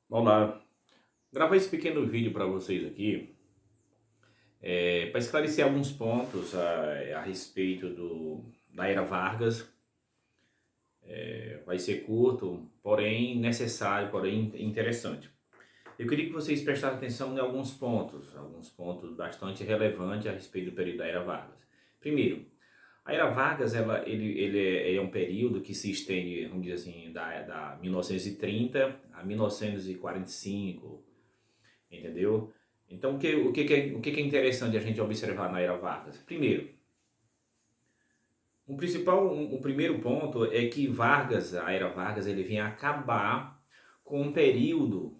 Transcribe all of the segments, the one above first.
Olá, gravei esse pequeno vídeo para vocês aqui para esclarecer alguns pontos a respeito da era Vargas. Vai ser curto, porém necessário, porém interessante. Eu queria que vocês prestassem atenção em alguns pontos bastante relevantes a respeito do período da era Vargas. Primeiro, a era Vargas ele é um período que se estende, vamos dizer assim, da 1930 a 1945. Entendeu? Então, o que é interessante a gente observar na era Vargas? Primeiro, o primeiro ponto é que a era Vargas, ele vem acabar com um período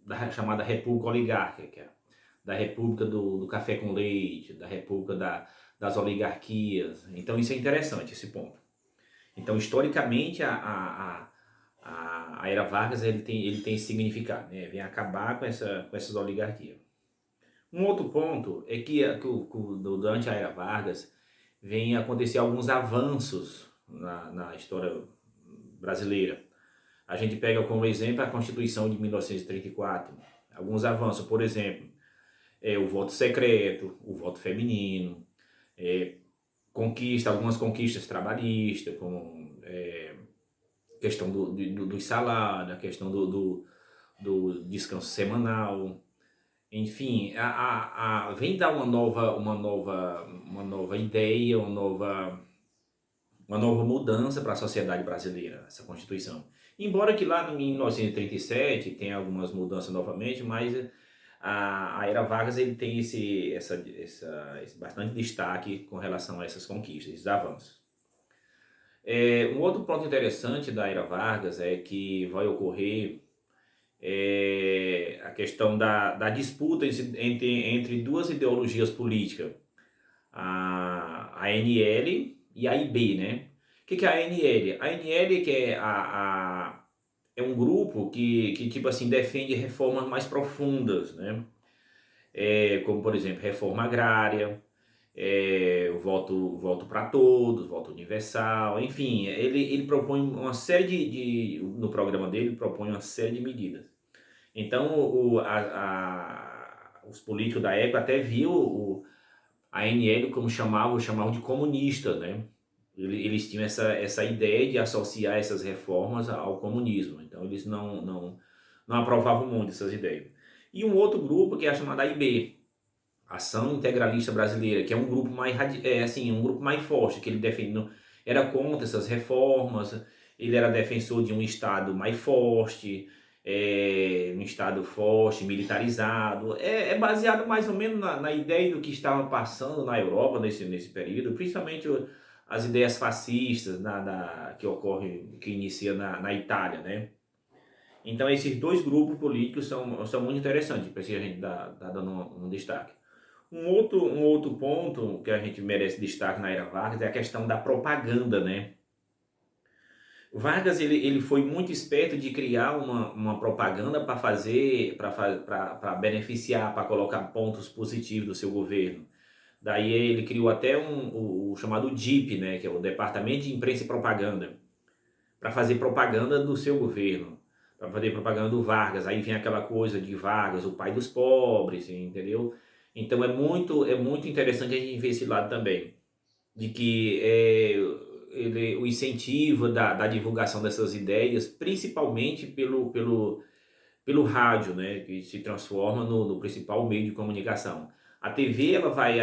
da chamada República Oligárquica, da República do Café com Leite, da República das Oligarquias. Então, isso é interessante, esse ponto. Então, historicamente, a era Vargas ele tem esse significado, né? Vem acabar com essas oligarquias. Um outro ponto é que durante a era Vargas vem acontecer alguns avanços na história brasileira. A gente pega como exemplo a Constituição de 1934. Alguns avanços, por exemplo, o voto secreto, o voto feminino, é, algumas conquistas trabalhistas, como questão do salário, a questão do descanso semanal, enfim, vem dar uma nova ideia, uma nova mudança para a sociedade brasileira, essa Constituição. Embora que lá em 1937 tenha algumas mudanças novamente, mas a Era Vargas ele tem esse bastante destaque com relação a essas conquistas, esses avanços. Um outro ponto interessante da Era Vargas é que vai ocorrer a questão da disputa entre duas ideologias políticas, a ANL e a IB, né? O que é a ANL? A ANL que é um grupo que tipo assim, defende reformas mais profundas, né? Como, por exemplo, reforma agrária, o voto para todos, voto universal, enfim, ele propõe uma série no programa dele, ele propõe uma série de medidas. Então, os políticos da época até viu a ANL como chamavam de comunista, né? Eles tinham essa ideia de associar essas reformas ao comunismo. Então, eles não aprovavam muito essas ideias. E um outro grupo que é a chamada AIB, Ação Integralista Brasileira, que é um grupo um grupo mais forte, que ele era contra essas reformas, ele era defensor de um Estado mais forte, um Estado forte, militarizado. É baseado mais ou menos na ideia do que estava passando na Europa nesse período, principalmente as ideias fascistas que inicia na Itália, né? Então esses dois grupos políticos são muito interessantes, para isso a gente tá dando um destaque. Um outro ponto que a gente merece destaque na era Vargas é a questão da propaganda, né? Vargas ele foi muito esperto de criar uma propaganda para fazer, para beneficiar, para colocar pontos positivos do seu governo. Daí ele criou até o chamado DIP, né, que é o Departamento de Imprensa e Propaganda, para fazer propaganda do seu governo, para fazer propaganda do Vargas. Aí vem aquela coisa de Vargas, o pai dos pobres, entendeu? Então é muito interessante a gente ver esse lado também, de que o incentivo da divulgação dessas ideias, principalmente pelo rádio, né, que se transforma no principal meio de comunicação. A TV ela vai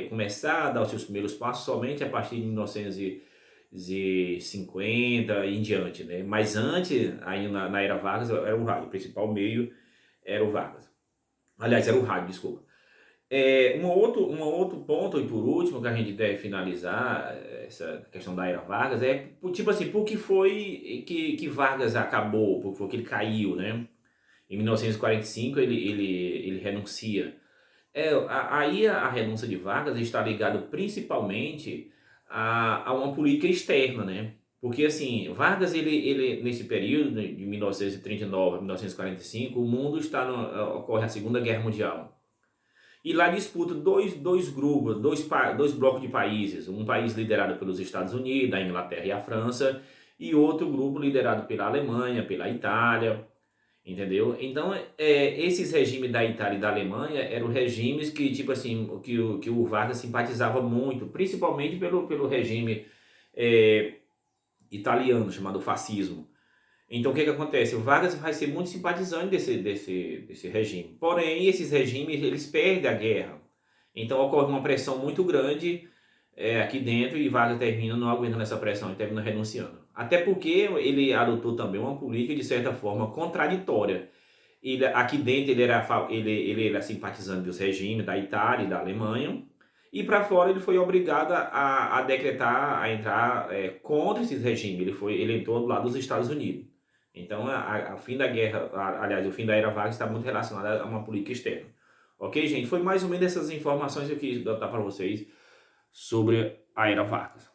começar a dar os seus primeiros passos somente a partir de 1950 e em diante, né? Mas antes, aí na era Vargas, era o rádio, o principal meio era o Vargas. Aliás, era o rádio, desculpa. Um outro ponto, e por último, que a gente deve finalizar essa questão da era Vargas tipo assim, por que foi que Vargas acabou, por que foi que ele caiu, né? Em 1945 ele renuncia. Aí a renúncia de Vargas está ligada principalmente a uma política externa, né? Porque assim, Vargas nesse período de 1939 a 1945, o mundo ocorre a Segunda Guerra Mundial. E lá disputa dois grupos, dois blocos de países. Um país liderado pelos Estados Unidos, a Inglaterra e a França, e outro grupo liderado pela Alemanha, pela Itália, entendeu? Então, esses regimes da Itália e da Alemanha eram regimes que, tipo assim, que o Vargas simpatizava muito, principalmente pelo regime é, italiano, chamado fascismo. Então, o que que acontece? O Vargas vai ser muito simpatizante desse regime. Porém, esses regimes, eles perdem a guerra. Então, ocorre uma pressão muito grande aqui dentro e Vargas termina não aguentando essa pressão e termina renunciando. Até porque ele adotou também uma política, de certa forma, contraditória. Aqui dentro ele era simpatizante dos regimes da Itália e da Alemanha, e para fora ele foi obrigado a decretar, a entrar contra esses regimes. Ele entrou do lado dos Estados Unidos. Então, o fim da guerra, aliás, o fim da era Vargas está muito relacionado a uma política externa. Ok, gente? Foi mais ou menos essas informações que eu quis dar para vocês sobre a era Vargas.